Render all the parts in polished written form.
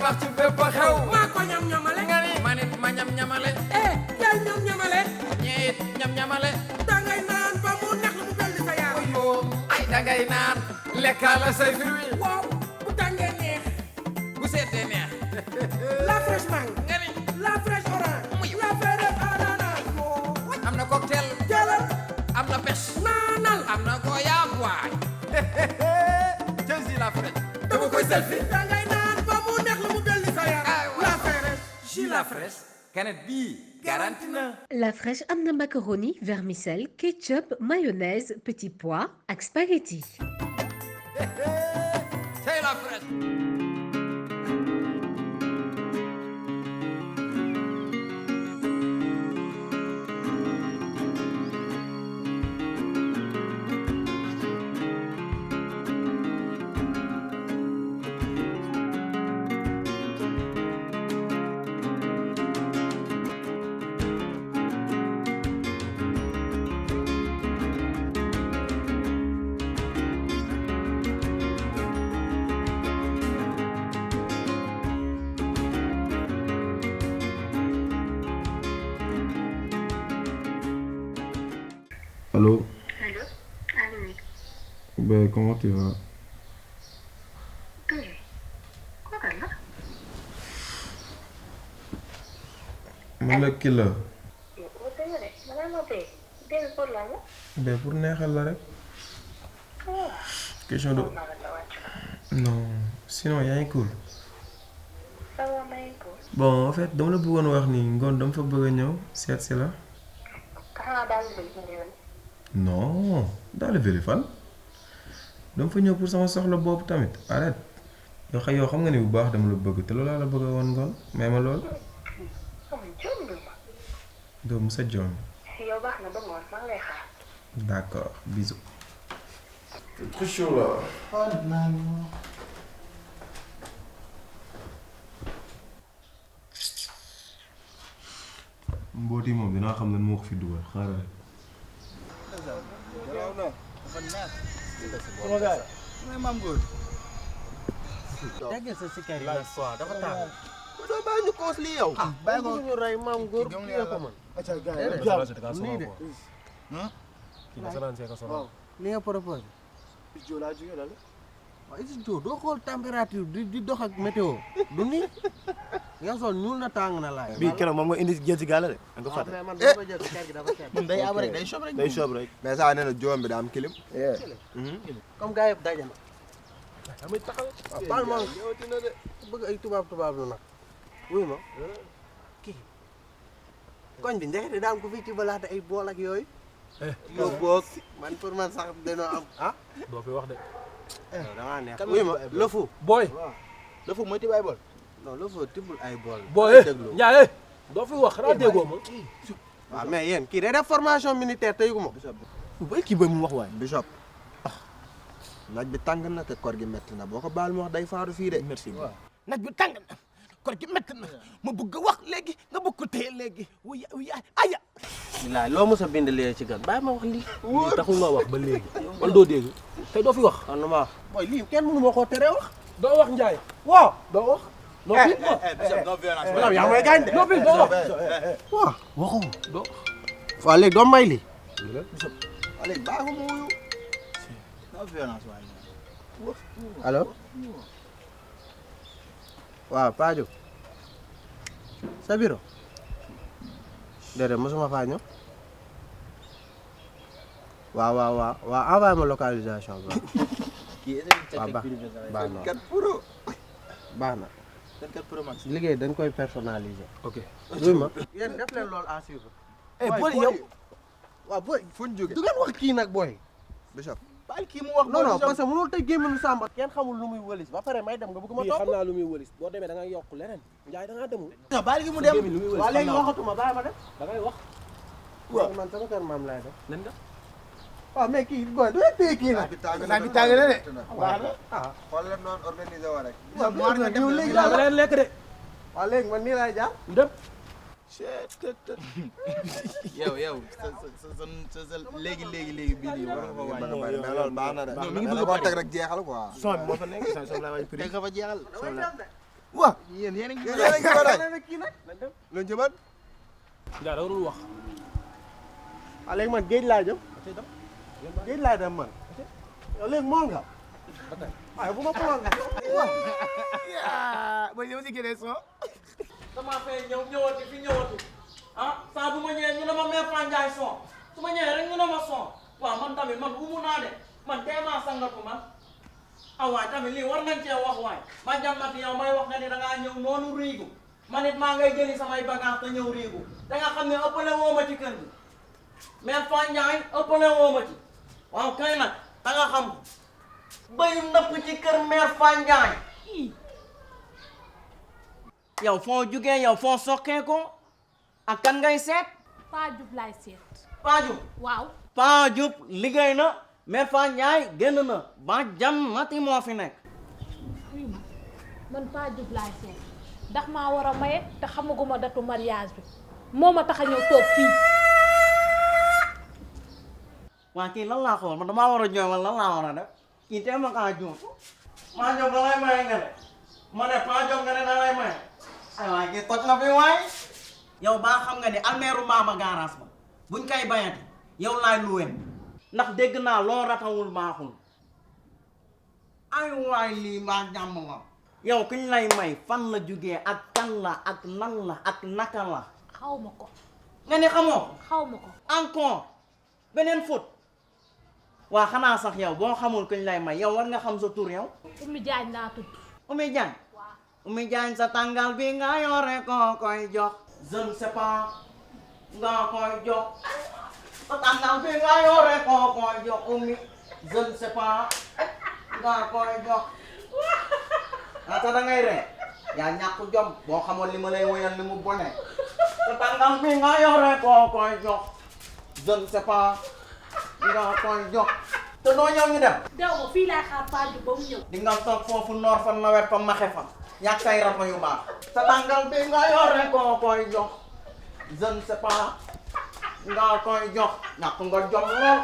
wax ci bépp xew maa ko ñam ñamale nga ni ma nit ma ñam ñamale yaay ñam ñamale ñeet ñam ñamale dangay naan ba mu neex la mu belli sa yaram yoo ay dangay naan lekkaala say fruit waaw bu tàngee neex bu seetee neex la fraîche mangue nga ni la fraîche orange la fraîche ananas am na cocktail jëlal am na pêche naanal am na goyaab waay jël la fraîche dama koy selfie dangay naan ba mu neex la mu belli sa yaram la fraîche jus la fraîche kanet bii garanti na La fraîche am na macaroni vermicelle ketchup mayonnaise petit pois ak spaghetti. c'est la fraîche Allô? Allô? Allô, oui. Ben, comment tu vas? Oui. Quoi là? Man la kii la. Ben, pour neexal la rek. Question de. Non, sinon yaa ngi cool. Bon, en fait dama la bëggoon wax ni ngoon dama fa bëgg a ñëw seet si la. Non, daal di vérifier fan. dama fa ñëw pour sama soxla boobu tamit arrête. yoo xam nga ni bu baax dama la bëgg te loolu laa la bëgg a woon ngoon may ma lool. doo musa joom. D'accord, bisous. C'est trop chaud là. Mbooti moom dinaa xam ne moo ko fi dugal xaaral. sama gars yi maam góor. dégg sa sikar yi la soir dafa tàng. doo bàyyi ñu koos lii yow. bàyyi ko ñu rey maam góor kii ko man. nii de. kii nasaraan see ko sonal. li nga proposé. waaw Isis Diop doo xool température di dox ak météo du nii. nga sol ñuul na tàng na laay. bii keroog moom nga indi jël ci gàll de. da nga ko fàtte. man dama jël si kër gi dafa seet. day am rek day sob rek. day sob rek mais saa nee na joom bi daa am kilim. comme gars yëpp daje na. damay taxaw. waaw baal ma bëgg ay tubaab lu nag. wuy ma kii koñ bi ndekete daan ko fi ci balaate ay bool ak yooyu. yow boog man pour man sax dañoo am ah. doo fi wax de. damaa neex wuy ma lëfu. booy. lëfu mooy tibb ay bool. non lëfu tibbul ay bool. booy Ndiaye doo fi wax xanaa déggoo ma. waaw mais yéen kii day def formation militaire te yëgu ma. ba kii ba mu wax waay. Bishop naaj bi tàng na te koor gi métti na boo ko baal mu wax day faaru fii de. merci beaucoup. naaj bi tàng na koor gi métti na ma bëgg a wax léegi nga bëgg ko téye léegi wuya aya. bilaay loo mos a bind lee ci gan bàyyi ma wax lii. lii taxul nga wax ba léegi. wala doo dégg tey doo fi wax. kon nu ma wax. booy lii kenn mënu ma koo teree wax. doo wax Ndiaye. waaw doo wax. noppi non yaa may gaañ de. noppi doo wax. waaw waxoo. doo. waaw léegi doo may lii. allez baax mu wuyu. non violence waay. allo. waaw Padio. sa bureau. déedéet mosuma faa ñëw. waaw envoyé ma localisation bi. waaw baax na baax na. liggéey dañ koy personnaliser. ok. oui ma. yéen def leen loolu à suivre. booy yow. waaw booy. fu ñu jógee du ngeen wax kii nag booy. Bishop. bàyyi kii mu wax. non parce que mënul tëj gémmiñu Samba. kenn xamul lu muy wëlis ba pare may dem nga bëgg ma kii topp. xam naa lu muy wëlis boo demee da ngay yokk leneen Ndiaye da ngaa demul. bàyyi gi mu dem waaw léegi waxatuma bàyyi ma dem. da ngay wax. waaw man sama kër maam laay def. nen nga. waaw mais kii booy du téye kii nag. naaj bi tàng na de. baax na ah. xool leen noonu organisé wa rek. waaw léegi da leen lekk de. waaw léegi man nii laay jaar. ñu dem. yow sa léegi bii nii war na ko wàññi mais loolu baax na de. mi ngi bëgg a ko teg rek jeexal quoi. son bi moo fa nekk son la waay prix. teg nga fa jeexal. waa yéen yéen a ngi yéen a ngi war a kii nag lañ jëmaat. Ndiaye da nga dul wax. ah léegi man géej laa jëm géej laa dem man yow léegi moo nga waaye bu ma ko nga ba ñëw si génne son. sama fee ñëwati fi ñëwati ah saa bu ma ñëwee ñu ne ma mère Fane Ndiaye son su ma ñëwee rek ñu ne ma son waaw man tamit man umu naa de man teemaa sangatu man ah waay tamit lii war nañ cee wax waay ma jàmmati yow may wax nga ni da ngaa ñëw noonu riigu man it maa ngay jëli samay bagage te ñëw riigu da nga xam ne ëppale woo ma ci kër gi mère Fane Ndiaye ëppale woo ma ci waaw kay nag da nga xam bayu ndëpp ci kër mère Fane Ndiaye yow foo jugee yow foo sokkee ko ak kan ngay seet Paa Diop laay seet. Paa Diop waaw. Paa Diop liggéey na mère Fane Ndiaye génn na ba jàmmati moo fi nekk man Paa Diop laay seet ndax maa war a maye te xamaguma datu mariage bi moo ma tax a ñëw toog fii. waa kii lan laa xool man damaa war a jooy wala lan laa war a def kii tee ma kaa juum Paa Diop da lay maye nga ne ma ne Paa Diop nga ne da lay maye ay waay kii toj na fi waay yow baa xam nga ne almeeru maama gaaraas ba buñ koy bayati yow laay luween ndax dégg naa loo ratawul baaxul ay waay lii mbaa jàmm la yow kuñ lay may fan la jugee ak kan la ak nan la ak naka la xaw ma ko. nga ne xamoo xaw ma ko. encore beneen faute waa xanaa sax yow boo xamul kuñ lay may yow war nga xam sa tur yow Oumy Diagne laa tudd. Oumy Diagne Oumy Diagne sa tàngal bi nga yore ko koy jox je ne sais pas nga koy jox sa tàngal bi nga yore ko koy jox Oumy je ne sais pas nga koy jox ata da ngay ree yaa ñàkk jom boo xamoon li ma lay woyal ni mu bone sa tàngal bi nga yore ko koy jox je ne sais pas nga koy jox te doo ñëw ñu dem dew ma fii laay xaar Paa Diop ba mu ñëw. di nga toog foofu noor fa nawet fa maxe fa ñàkk say rafet yu baax sa tàngal bi nga yore koo koy jox je ne sais pas nga koy jox ñàkk nga jom lool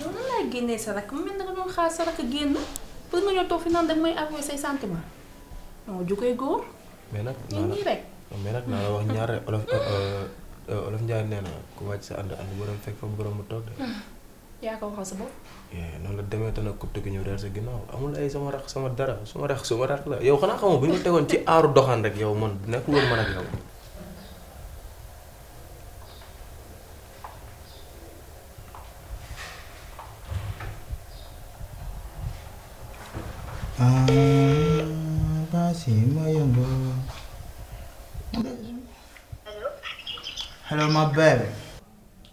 yow nan laay génnee sa rakk mu mel ne nga doon xaar sa rakk génn pour nga ñëw toog fi naan dag may avouer say sentiment non ju koy góor. mais nag nii rek. mais nag naa la wax ñaar rek olof Njaay nee na ku wàcc sa ànd ànd borom fekk fa borom mu toog de. yaa ko waxal sa bopp. noonu la demee te nag ku tëgg ñëw reer sa ginnaaw amul ay sama rax sama dara suma rax la yow xanaa xamoo bu ñu ko tegoon ci aaru doxaan rek yow man nekkul woon man ak yow. Hello, my baby.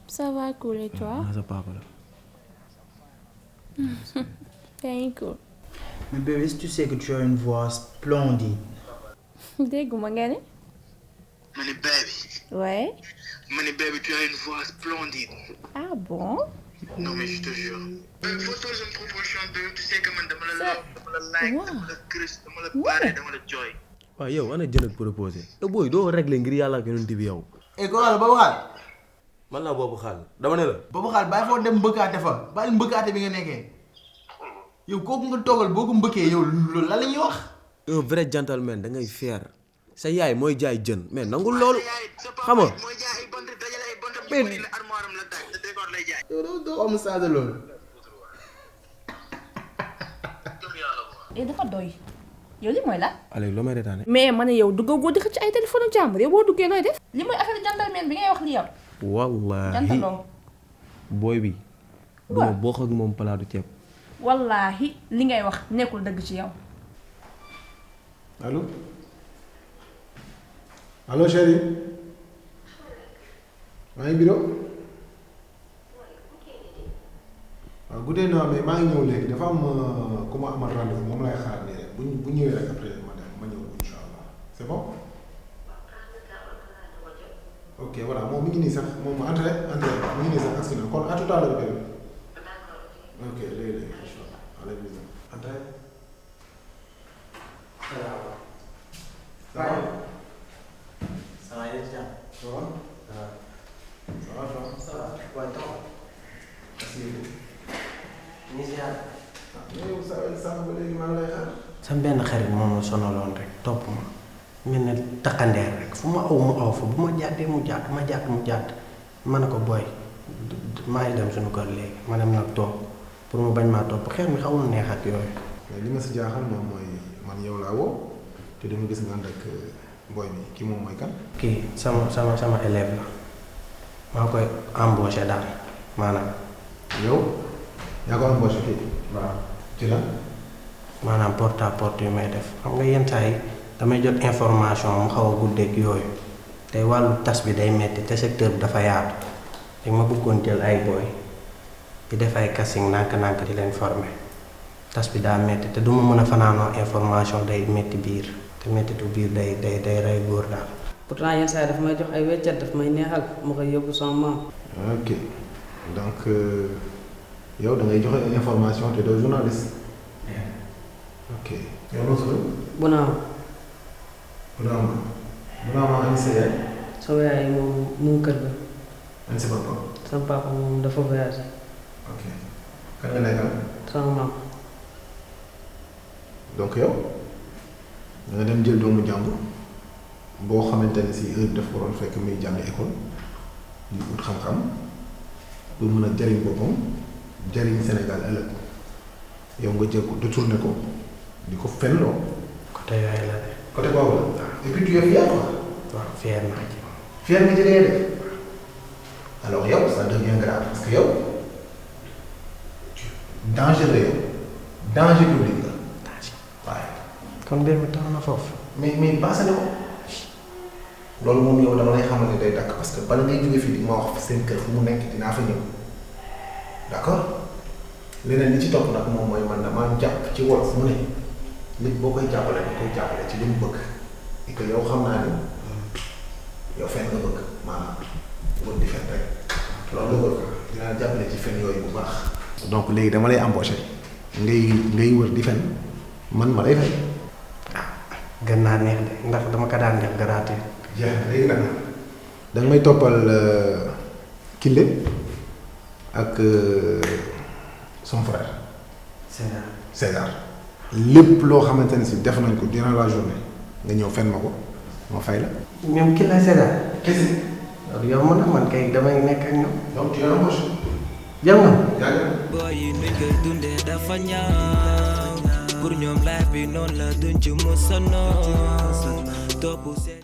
Ça va cool et toi? Sa papa la. Thank you. Mais bébé, si tu sais que tu as une voix splendide. dégguma nga ne. Mani baby. Ouais. Mani baby, tu as une voix splendide. Ah bon? Non mais je te jure. Photo, je me proposition de, tu sais que man dama la love, dama la like, dama la crush, dama la bare, dama la joy. waaw yow ana jën ak proposé. te booy doo réglé ngir yàlla ak yonent bi yow. ko xaal boobu xaal man la boobu xaal dama ne la. boobu xaal bàyyi foo dem mbëkkaate fa bàyyi mbëkkaate bi nga nekkee yow kooku nga toogal boo ko mbëkkee yow loolu la ñuy wax. un vrai gentleman da ngay fier sa yaay mooy jaay jën mais nangul loolu xam nga. yow doo am saa loolu. dafa doy yow li mooy la. Aliou loo may reetaane. mais ma ne yow duggagoo di xëcc ay téléphone jàmbur yow boo duggee looy def. li mooy affaire gentleman bi ngay wax li yow. wallaahi jantaloo. booy bi. duma bokk ak moom palaatu ceeb. wallaahi li ngay wax nekkul dëgg ci yow. allo allo chérie maa ngi bureau waaw guddee naa mais maa ngi ñëw léegi dafa am ku ma amal rendez-vous moom lay xaar nii rek bu ñëwee rek après ma ñëw incha allah c'est bon ok voilà moom mi ngi nii sax moom entré mi ngi nii sax agsi na kon à tout à l'heure bébé ok léegi incha allah allez bisous entré ça va ça va yéen jàmm. ça va ça va ça va waaye taxaw. ñu si yàlla. yow sax ba léegi maa ngi lay xaar. sa benn xarit moom la sonaloon rek topp ma mel ne takkandeer rek fu ma aw mu aw fa bu ma jàddee mu jàdd ma jàdd mu jàdd ma ne ko booy maa ngi dem suñu kër léegi ma dem nag toog pour mu bañ maa topp xeer mi xawul neex ak yooyu. mais li ma si jaaxal moom mooy man yow laa woo te dama gis nga ànd ak booy bi kii moom mooy kan. kii sama élève la maa koy embauché daal maanaam. yow yaa ko embauché kii. waaw ci la. maanaam porte à porte yu may def xam nga yenn saa yi damay jot information mu xaw a guddeeg yooyu tey wàllu tas bi day metti te secteur bi dafa yaatu te ma bëggoon jël ay booy di def ay casting nànk-nànk di leen former tas bi daa metti te du ma mën a fanaanoo information day metti biir te mettitu biir day rey góor daal. pourtant yenn saa yi daf may jox ay weccat daf may neexal ma koy yóbbu sama maam. ok donc yow da ngay joxe information te doo journaliste. ok yow noo tudd. Bunaama ani sa yaay. sama yaay moom mu ngi kër ga. ani sa papa. sama papa moom dafa voyagé. ok kan nga nekkal. sama maam. donc yow da nga dem jël doomu jàmbur boo xamante ne si heure daf waroon fekk muy jàng école di ut xam-xam pour mën a jariñ boppam jariñ Sénégal ëllëg yow nga jël ko détourné ko di ko fenloo. côté yooyu la de. côté boobu la. et puis tu es fier quoi. waaw fier naa ci. fier nga ci def alors yow ça devient grave parce que yow danger la yow danger public la. waaye. kon mbir mi tax na foofu. mais passé na ko loolu moom yow dama lay xamal ne day dakk parce que bala ngay jóge fii di ma wax seen kër fu mu nekk dinaa fa ñëw d'accord leneen li ci topp nag moom mooy man damaa jàpp ci wolof mu ne nit boo koy jàppale da koy jàppale ci li mu bëgg et que yow xam naa ni yow fen nga bëgg maanaam wër di fen rek loolu nga bëgg dinaa jàppale ci fen yooyu bu baax. donc léegi dama lay embauché ngay wër di fen man ma lay fay. gën naa neex de ndax dama ko daan def gratuit. jeex na léegi nag da nga may toppal Kille ak son frère. César. lépp loo xamante ne si def nañ ko durant la journée nga ñëw fen ma ko ma fay la. ñoom Kille César. kese. loolu yow mën na man kay damay nekk ak ñoom. donc tu es embauché. jëm na. boy yi nuñ koy dundee dafa ñaaw pour ñoom life bi noonu la duñ ci musa noonu topp seen